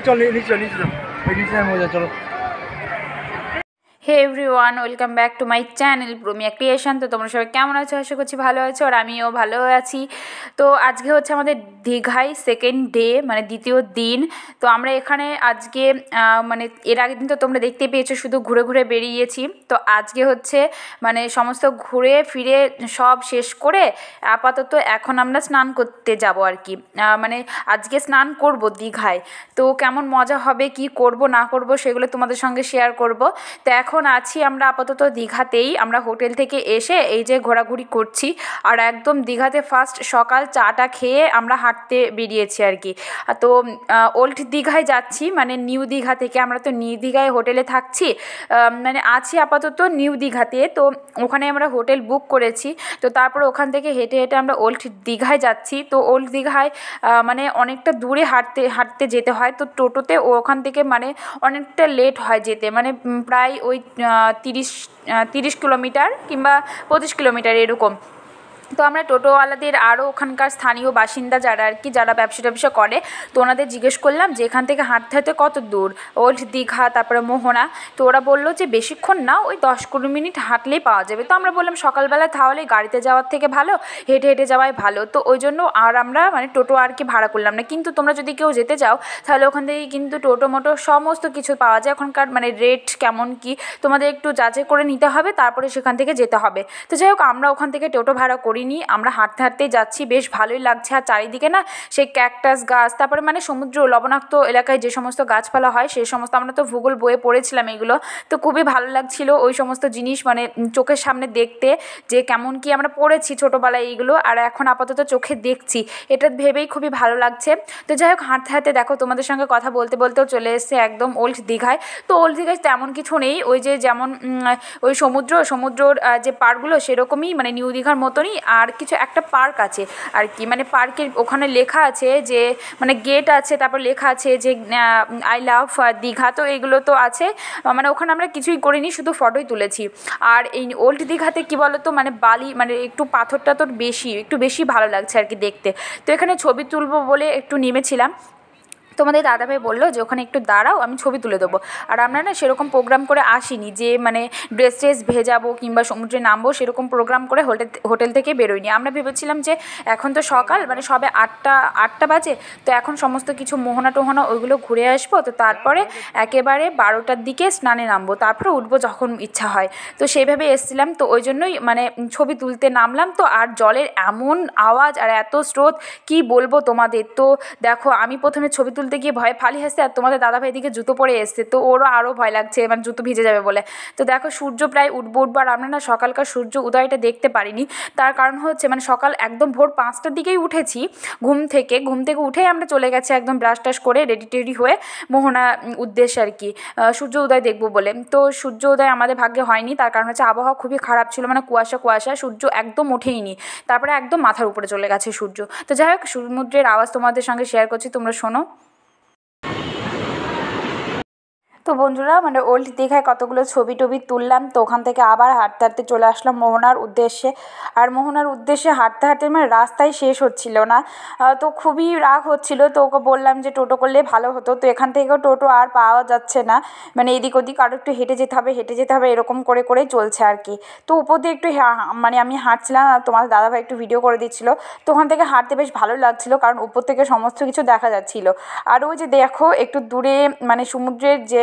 চল নিচে নিচে মজা চলো। Hey everyone, welcome back to my channel Promiya creation. তো তোমরা সবাই কেমন আছো? আশা করছি ভালো আছো, আর আমিও ভালো আছি। তো আজকে হচ্ছে আমাদের দীঘায় সেকেন্ড ডে, মানে দ্বিতীয় দিন। তো আমরা এখানে আজকে মানে এর আগের দিন তো তোমরা দেখতে পেয়েছো শুধু ঘুরে ঘুরে বেরিয়েছি। তো আজকে হচ্ছে মানে সমস্ত ঘুরে ফিরে সব শেষ করে আপাতত এখন আমরা স্নান করতে যাব আর কি। মানে আজকে স্নান করব দীঘায়। তো কেমন মজা হবে, কি করব না করব সেগুলো তোমাদের সঙ্গে শেয়ার করব। তো এখন আছি আমরা আপাতত দীঘাতেই। আমরা হোটেল থেকে এসে এই যে ঘোরাঘুরি করছি, আর একদম দীঘাতে ফার্স্ট সকাল চাটা খেয়ে আমরা হাঁটতে বেরিয়েছি আর কি। তো ওল্ড দীঘায় যাচ্ছি, মানে নিউ দীঘা থেকে। আমরা তো নিউ দীঘায় হোটেলে থাকছি, মানে আছি আপাতত নিউ দীঘাতে। তো ওখানে আমরা হোটেল বুক করেছি। তো তারপর ওখান থেকে হেঁটে হেঁটে আমরা ওল্ড দীঘায় যাচ্ছি। তো ওল্ড দীঘায় মানে অনেকটা দূরে হাঁটতে হাঁটতে যেতে হয়। তো টোটোতে ওখান থেকে মানে অনেকটা লেট হয় যেতে, মানে প্রায় ওই 30 কিলোমিটার কিংবা 25 কিলোমিটার এরকম। তো আমরা টোটোওয়ালাদের আরও ওখানকার স্থানীয় বাসিন্দা যারা আর কি, যারা ব্যবসা ট্যাবসা করে, তো ওনাদের জিজ্ঞেস করলাম যে এখান থেকে হাঁটতে হাঁটতে কত দূর ওল্ড দীঘা তারপরে মোহনা। তো ওরা বললো যে বেশিক্ষণ না, ওই 10-20 মিনিট হাঁটলেই পাওয়া যাবে। তো আমরা বললাম সকালবেলা তাহলে গাড়িতে যাওয়ার থেকে ভালো হেঁটে হেঁটে যাওয়াই ভালো। তো ওই জন্য আর আমরা মানে টোটো আর কি ভাড়া করলাম না। কিন্তু তোমরা যদি কেউ যেতে চাও তাহলে ওখান থেকে কিন্তু টোটো মোটো সমস্ত কিছু পাওয়া যায়। ওখানকার মানে রেট কেমন কি তোমাদের একটু যাচাই করে নিতে হবে, তারপরে সেখান থেকে যেতে হবে। তো যাই হোক, আমরা ওখান থেকে টোটো ভাড়া করিনি, আমরা হাঁটতে হাঁটতেই যাচ্ছি। বেশ ভালোই লাগছে। আর চারিদিকে না সেই ক্যাকটাস গাছ, তারপরে মানে সমুদ্র লবণাক্ত এলাকায় যে সমস্ত গাছপালা হয় সেই সমস্ত, আমরা তো ভূগোল বইয়ে পড়েছিলাম এগুলো। তো খুবই ভালো লাগছিল ওই সমস্ত জিনিস মানে চোখের সামনে দেখতে, যে কেমন কি আমরা পড়েছি ছোটোবেলায় এইগুলো, আর এখন আপাতত চোখে দেখছি, এটা ভেবেই খুবই ভালো লাগছে। তো যাই হোক, হাঁটতে হাঁটতে দেখো তোমাদের সঙ্গে কথা বলতে বলতেও চলে এসেছে একদম ওল্ড দীঘায়। তো ওল্ড দীঘায় তেমন কিছু নেই, ওই যে যেমন ওই সমুদ্রর যে পার্কগুলো সেরকমই, মানে নিউ দীঘার মতনই। আর কিছু একটা পার্ক আছে আর কি, মানে পার্কের ওখানে লেখা আছে যে মানে গেট আছে, তারপর লেখা আছে যে আই লাভ দীঘা। তো এগুলো তো আছে, মানে ওখানে আমরা কিছুই করিনি, শুধু ফটোই তুলেছি। আর এই ওল্ড দীঘাতে কী বলো তো, মানে বালি, মানে একটু পাথর টাথর একটু বেশি ভালো লাগছে আর কি দেখতে। তো এখানে ছবি তুলবো বলে একটু নেমেছিলাম। তোমাদের দাদাভাই বললো যে ওখানে একটু দাঁড়াও, আমি ছবি তুলে দেবো। আর আমরা না সেরকম প্রোগ্রাম করে আসিনি যে মানে ড্রেস ট্রেস ভেজাবো কিংবা সমুদ্রে নামবো, সেরকম প্রোগ্রাম করে হোটেল থেকে বেরোয়নি। আমরা ভেবেছিলাম যে এখন তো সকাল, মানে সবে 8টা বাজে, তো এখন সমস্ত কিছু মোহনা টোহনা ওইগুলো ঘুরে আসবো। তো তারপরে একেবারে 12টার দিকে স্নানে নামবো, তারপরে উঠবো যখন ইচ্ছা হয়। তো সেইভাবে এসেছিলাম। তো ওই জন্যই মানে ছবি তুলতে নামলাম। তো আর জলের এমন আওয়াজ আর এত স্রোত, কি বলবো তোমাদের। তো দেখো, আমি প্রথমে ছবি তুলতে গিয়ে ভয়ে ফালি হাসতে, আর তোমাদের দাদাভাই দিকে জুতো পরে এসছে, তো ওরও আরও ভয় লাগছে, মানে জুতো ভিজে যাবে বলে। তো দেখো সূর্য প্রায় উঠবো, আর আমরা না সকালকার সূর্য উদয়টা দেখতে পারিনি। তার কারণ হচ্ছে মানে সকাল একদম ভোর 5টার দিকেই উঠেছি ঘুম থেকে উঠেই আমরা চলে গেছি একদম ব্রাশ টাশ করে রেডি টেডি হয়ে মোহনা উদ্দেশ্যে আর কি, সূর্য উদয় দেখবো বলে। তো সূর্য উদয় আমাদের ভাগ্যে হয়নি, তার কারণ হচ্ছে আবহাওয়া খুবই খারাপ ছিল, মানে কুয়াশা, সূর্য একদম ওঠেইনি। তারপরে একদম মাথার উপরে চলে গেছে সূর্য। তো যাই হোক, সমুদ্রের আওয়াজ তোমাদের সঙ্গে শেয়ার করছি, তোমরা শোনো। তো বন্ধুরা, মানে ওল্ড দীঘায় কতগুলো ছবি টবি তুললাম। তো ওখান থেকে আবার হাঁটতে হাঁটতে চলে আসলাম মোহনার উদ্দেশ্যে। আর মোহনার উদ্দেশ্যে হাঁটতে হাঁটতে মানে রাস্তায় শেষ হচ্ছিল না। তো খুবই রাগ হচ্ছিল। তো ওকে বললাম যে টোটো করলে ভালো হতো। তো এখান থেকেও টোটো আর পাওয়া যাচ্ছে না, মানে এদিক ওদিক আরও একটু হেঁটে যেতে হবে এরকম করে করেই চলছে আর কি। তো উপর দিয়ে একটু মানে আমি হাঁটছিলাম, আর তোমার দাদাভাই একটু ভিডিও করে দিচ্ছিলো। তো ওখান থেকে হাঁটতে বেশ ভালো লাগছিলো, কারণ উপর থেকে সমস্ত কিছু দেখা যাচ্ছিলো। আর ওই যে দেখো একটু দূরে মানে সমুদ্রের যে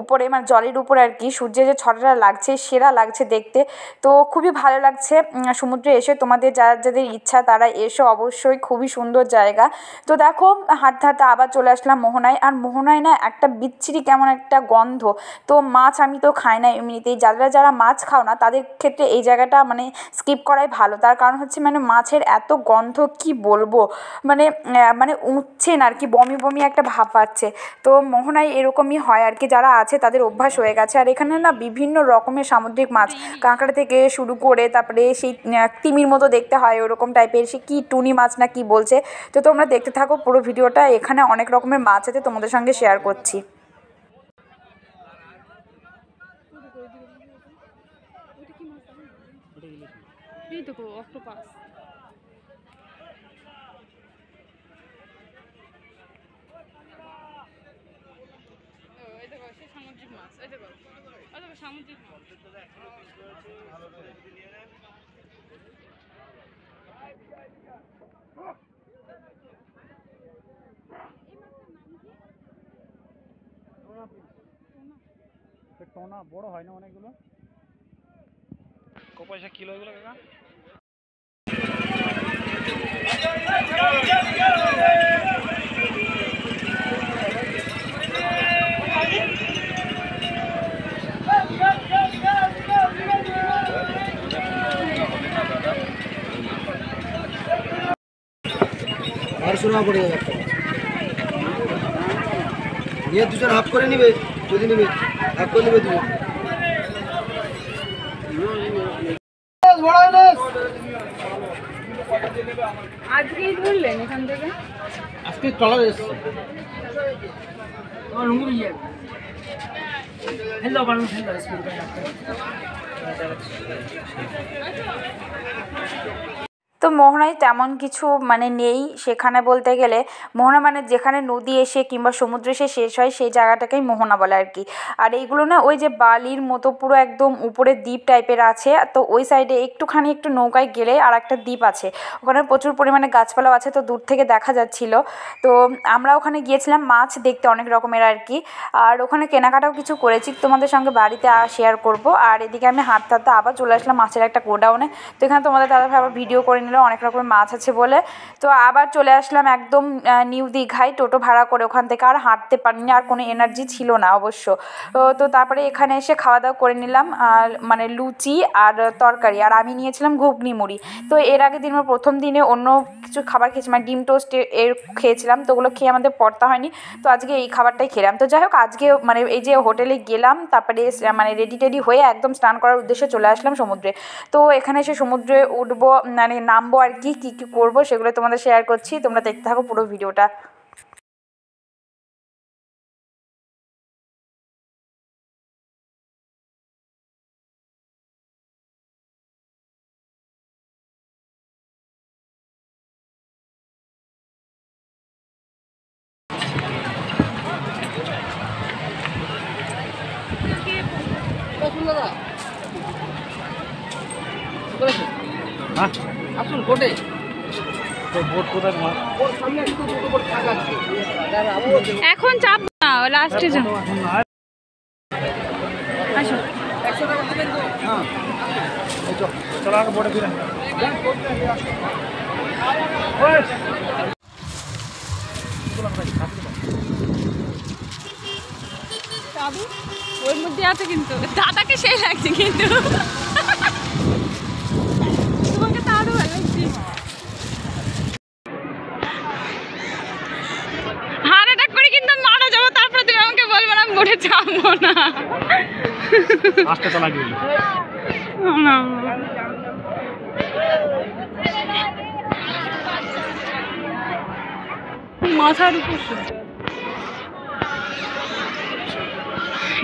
উপরে, মানে জলের উপরে আর কি, সূর্যের যে ছটাটা লাগছে সেরা লাগছে দেখতে। তো খুবই ভালো লাগছে সমুদ্রে এসে। তোমাদের যাদের ইচ্ছা তারা এসো অবশ্যই, খুবই সুন্দর জায়গা। তো দেখো হাঁটতে হাঁটতে আবার চলে আসলাম মোহনায়। আর মোহনায় না একটা বিচ্ছিরি কেমন একটা গন্ধ। তো মাছ আমি তো খাই না এমনিতেই, যারা মাছ খাও না তাদের ক্ষেত্রে এই জায়গাটা মানে স্কিপ করাই ভালো। তার কারণ হচ্ছে মানে মাছের এত গন্ধ, কি বলবো, মানে মানে উঠছে না আর কি, বমি বমি একটা ভাব পাচ্ছে। তো মোহনায় এরকমই হয় আর কি, যারা আছে তাদের অভ্যাস হয়ে গেছে। আর এখানে না বিভিন্ন রকমের সামুদ্রিক মাছ, কাঁকড়া থেকে শুরু করে তারপরে সেই তিমির মতো দেখতে হয় ওরকম টাইপের, সে কি টুনি মাছ না কি বলছে। তো তোমরা দেখতে থাকো পুরো ভিডিওটা, এখানে অনেক রকমের মাছ আছে তোমাদের সঙ্গে শেয়ার করছি। এই দেখো অক্টোপাস। এই দেখো সে সামুদ্রিক মাছ, এই দেখো সামুদ্রিক মাছ। টোনা বড় হয় না অনেকগুলো। ক পয়সা কিলো এগুলো কাকা? শোনা পড়ে যাবে, নিয়ে দুজন হাফ করে নিবে, যদি নিবে হাফ করে নিবে তুমি। আজকেই ধরলেন এখান থেকে? আজকে ট্রলার এসছে। হ্যালো মানুষ, তো মোহনায় তেমন কিছু মানে নেই সেখানে বলতে গেলে। মোহনা মানে যেখানে নদী এসে কিংবা সমুদ্র এসে শেষ হয় সেই জায়গাটাকেই মোহনা বলে আর কি। আর এইগুলো না ওই যে বালির মতো পুরো একদম উপরে দ্বীপ টাইপের আছে, তো ওই সাইডে একটু নৌকায় গেলে আর একটা দ্বীপ আছে, ওখানে প্রচুর পরিমাণে গাছপালাও আছে, তো দূর থেকে দেখা যাচ্ছিল। তো আমরা ওখানে গিয়েছিলাম মাছ দেখতে অনেক রকমের আর কি। আর ওখানে কেনাকাটাও কিছু করেছি, তোমাদের সঙ্গে বাড়িতে শেয়ার করব। আর এদিকে আমি হাঁটতে হাঁটতে আবার চলে আসলাম মাছের একটা গোডাউনে। তো এখানে তোমাদের দাদাভাই আবার ভিডিও করে নিল অনেক রকমের মাছ আছে বলে। তো আবার চলে আসলাম একদম নিউ দীঘায় টোটো ভাড়া করে। ওখান থেকে আর হাঁটতে পারিনি, আর কোনো এনার্জি ছিল না অবশ্য। তো তারপরে এখানে এসে খাওয়া দাওয়া করে নিলাম, মানে লুচি আর তরকারি, আর আমি নিয়েছিলাম ঘুগনি মুড়ি। তো এর আগে দিন প্রথম দিনে অন্য কিছু খাবার খেয়েছি, মানে ডিম টোস্ট এর খেয়েছিলাম, তো ওগুলো খেয়ে আমাদের পড়তা হয়নি। তো আজকে এই খাবারটাই খেলাম। তো যাই হোক আজকে মানে এই যে হোটেলে গেলাম, তারপরে মানে রেডি হয়ে একদম স্নান করার উদ্দেশ্যে চলে আসলাম সমুদ্রে। তো এখানে এসে সমুদ্রে উঠবো, মানে নামবো আর কি কী করবো সেগুলো তোমাদের শেয়ার করছি, তোমরা দেখতে থাকো পুরো ভিডিওটা। হ্যাঁ আসুন কোটে বোট কোথায় তোমার? এখন চাপ না, লাস্টে যাও। আসো চলো আগে বোটে ফিরে। ওর মধ্যে আছে কিন্তু দাদাকে সেই লাগছে, কিন্তু তোমাকে তো আরো ভালো লাগছে। হার্ট অ্যাটাক করে কিন্তু মারা যাবো, তারপরে তুমি আমাকে বলবো না বোটে যাবো না। আসতে তো লাগবে মাথার উপর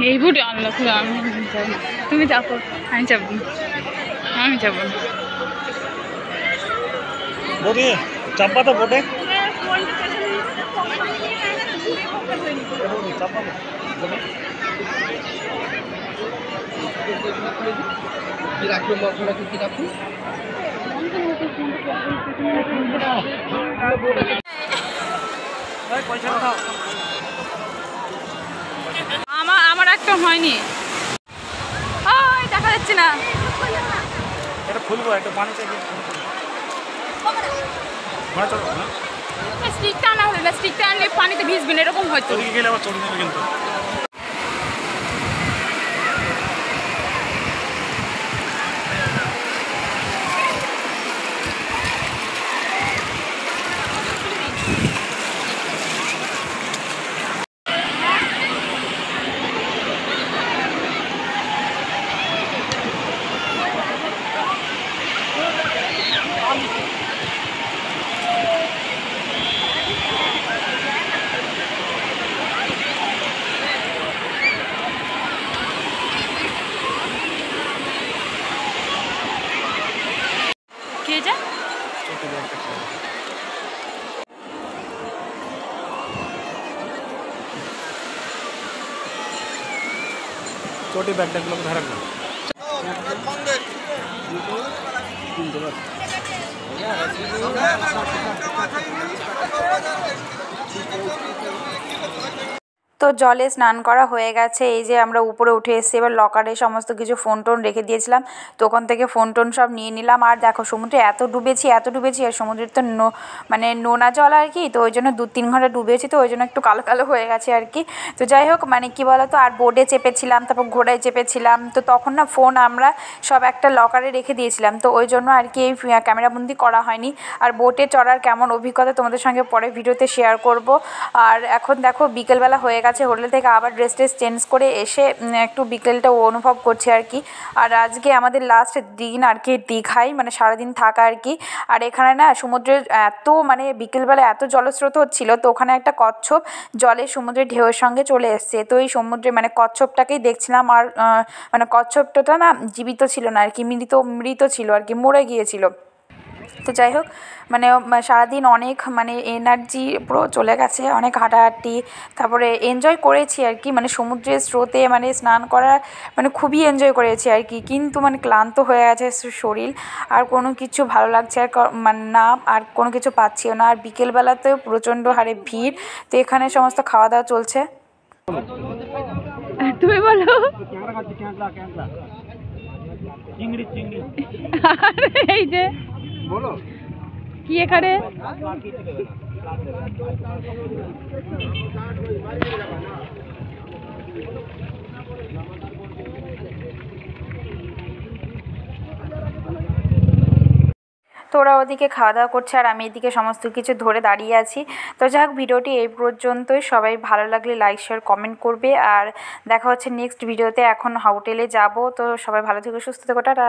এই বুটে আনলো। আমি যাবো, তুমি যাবো, আমি যাবো, আমি যাবো না। বোটে চাপবা তো বোটে চাপবা কি রাখলো মশলা কি রাখুন। পয়সা দাও। আমার একটা হয়নি, ওই দেখা যাচ্ছে না। এটা খুলবো, একটু পানি চাই। স্টিকটা আনা হবে, স্টিকটা আনলে পানিতে ভিজবে না, এরকম হয়তো। গেলে আবার চলে যাবে কিন্তু। চটি ব্যাগটাগুলোকে ধরে না। তো জলে স্নান করা হয়ে গেছে, এই যে আমরা উপরে উঠে এসেছি। এবার লকারে সমস্ত কিছু ফোন টোন রেখে দিয়েছিলাম, তো ওখান থেকে ফোন টোন সব নিয়ে নিলাম। আর দেখো সমুদ্রে এত ডুবেছি আর সমুদ্রের তো মানে নোনা জল আর কি, তো ওই জন্য 2-3 ঘন্টা ডুবেছি, তো ওই জন্য একটু কালো কালো হয়ে গেছে আর কি। তো যাই হোক, মানে কি বলতো, আর বোটে চেপেছিলাম, তারপর ঘোড়ায় চেপেছিলাম, তো তখন না ফোন আমরা সব একটা লকারে রেখে দিয়েছিলাম, তো ওই জন্য আর কি এই ক্যামেরাবন্দি করা হয়নি। আর বোটে চড়ার কেমন অভিজ্ঞতা তোমাদের সঙ্গে পরে ভিডিওতে শেয়ার করব। আর এখন দেখো বিকেলবেলা হয়ে গেছে, হোটেল থেকে আবার ড্রেস চেঞ্জ করে এসে একটু বিকেলটা অনুভব করছি আর কি। আর আজকে আমাদের লাস্ট দিন আর কি দীঘায়, মানে সারাদিন থাকা আর কি। আর এখানে না সমুদ্রের এত মানে বিকেলবেলা এত জলস্রোত হচ্ছিল, তো ওখানে একটা কচ্ছপ জলে সমুদ্রের ঢেউয়ের সঙ্গে চলে এসছে, তো এই সমুদ্রে মানে কচ্ছপটাকেই দেখছিলাম। আর মানে কচ্ছপটা না জীবিত ছিল না আর কি, মৃত ছিল আর কি, মরে গিয়েছিল। তো যাই হোক, মানে সারাদিন অনেক মানে এনার্জি পুরো চলে গেছে, অনেক হাঁটাহাঁটি, তারপরে এনজয় করেছি আর কি। মানে সমুদ্রের স্রোতে মানে স্নান করার মানে খুবই এনজয় করেছি আর কি। কিন্তু মানে ক্লান্ত হয়ে গেছে শরীর, আর কোনো কিছু ভালো লাগছে আর মানে না, আর কোনো কিছু পাচ্ছিও না। আর বিকেলবেলাতেও প্রচণ্ড হারে ভিড়, তো এখানে সমস্ত খাওয়া দাওয়া চলছে। তুমি বলো। চিংড়ি চিংড়ি এই যে বলো কি এখানে তো ওরা ওদিকে খাওয়া দাওয়া করছে আর আমি এদিকে সমস্ত কিছু ধরে দাঁড়িয়ে আছি। তো যাই হোক, ভিডিওটি এই পর্যন্তই। সবাই ভালো লাগলে লাইক শেয়ার কমেন্ট করবে, আর দেখা হচ্ছে নেক্সট ভিডিওতে। এখন হোটেলে যাব, তো সবাই ভালো থেকো, সুস্থ থেকো, টাটা।